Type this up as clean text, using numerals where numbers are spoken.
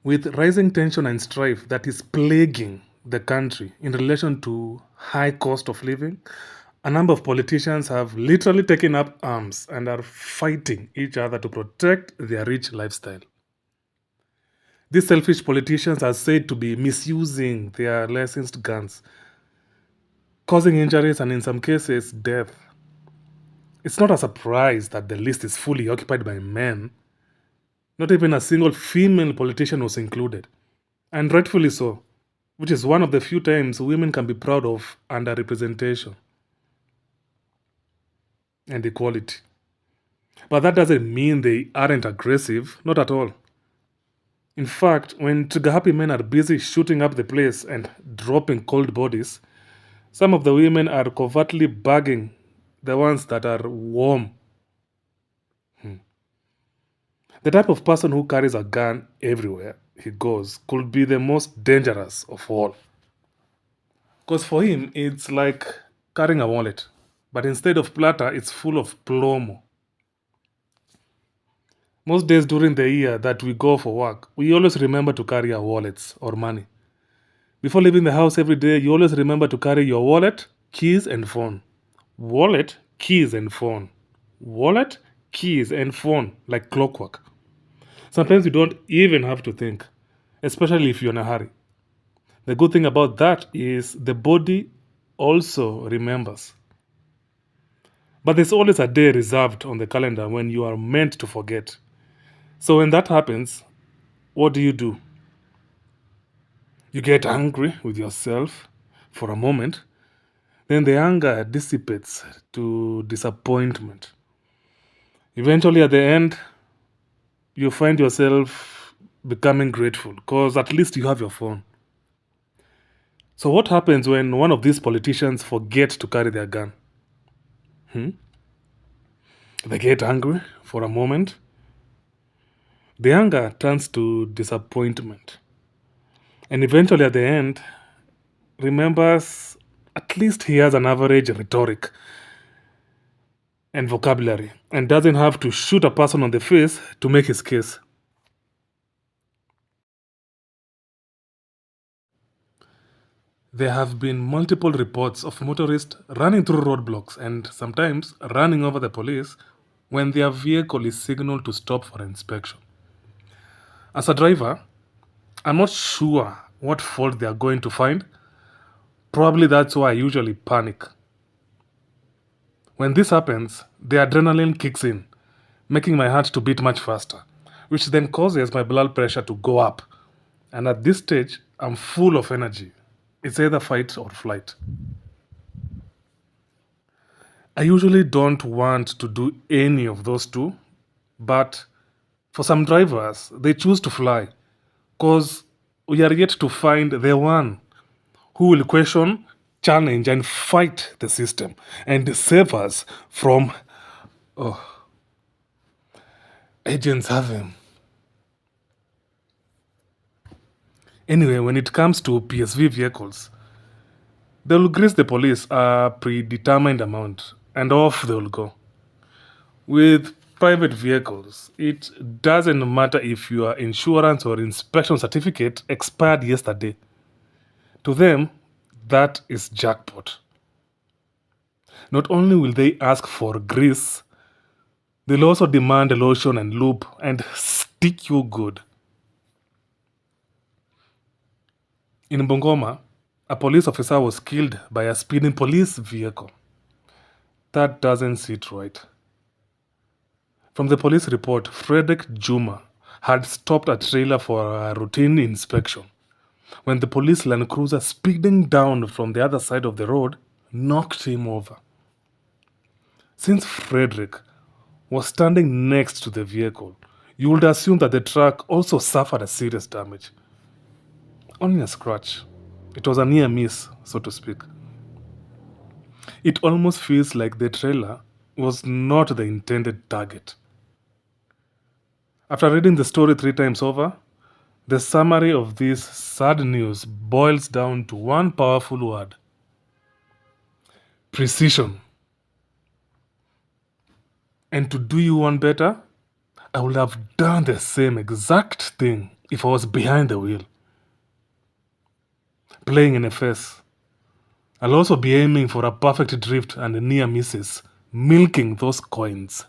With rising tension and strife that is plaguing the country in relation to high cost of living, a number of politicians have literally taken up arms and are fighting each other to protect their rich lifestyle. These selfish politicians are said to be misusing their licensed guns, causing injuries and in some cases death. It's not a surprise that the list is fully occupied by men. Not even a single female politician was included, and rightfully so, which is one of the few times women can be proud of underrepresentation and equality. But that doesn't mean they aren't aggressive, not at all. In fact, when trigger happy men are busy shooting up the place and dropping cold bodies, some of the women are covertly bugging the ones that are warm. The type of person who carries a gun everywhere he goes could be the most dangerous of all. Because for him, it's like carrying a wallet. But instead of platter, it's full of plomo. Most days during the year that we go for work, we always remember to carry our wallets or money. Before leaving the house every day, you always remember to carry your wallet, keys, and phone. Wallet, keys, and phone. Wallet, keys, and phone, like clockwork. Sometimes you don't even have to think, especially if you're in a hurry. The good thing about that is the body also remembers. But there's always a day reserved on the calendar when you are meant to forget. So when that happens, what do? You get angry with yourself for a moment, then the anger dissipates to disappointment. Eventually, at the end, you find yourself becoming grateful because at least you have your phone. So, what happens when one of these politicians forget to carry their gun? Hmm? They get angry for a moment. The anger turns to disappointment. And eventually, at the end, remembers at least he has an average rhetoric and vocabulary and doesn't have to shoot a person on the face to make his case. There have been multiple reports of motorists running through roadblocks and sometimes running over the police when their vehicle is signaled to stop for inspection. As a driver, I'm not sure what fault they are going to find. Probably that's why I usually panic. When this happens, the adrenaline kicks in, making my heart to beat much faster, which then causes my blood pressure to go up. And at this stage, I'm full of energy. It's either fight or flight. I usually don't want to do any of those two, but for some drivers, they choose to fly because we are yet to find the one who will question, challenge, and fight the system and save us from agents have him. Anyway, when it comes to PSV vehicles, they will grease the police a predetermined amount and off they will go. With private vehicles, it doesn't matter if your insurance or inspection certificate expired yesterday. To them, that is jackpot. Not only will they ask for grease, they'll also demand lotion and lube and stick you good. In Bungoma, a police officer was killed by a speeding police vehicle. That doesn't sit right. From the police report, Frederick Juma had stopped a trailer for a routine inspection when the police Land Cruiser speeding down from the other side of the road knocked him over. Since Frederick was standing next to the vehicle, you would assume that the truck also suffered a serious damage. Only a scratch. It was a near miss, so to speak. It almost feels like the trailer was not the intended target. After reading the story 3 times over, the summary of this sad news boils down to one powerful word: precision. And to do you one better, I would have done the same exact thing if I was behind the wheel, playing in a face. I'll also be aiming for a perfect drift and near misses, milking those coins.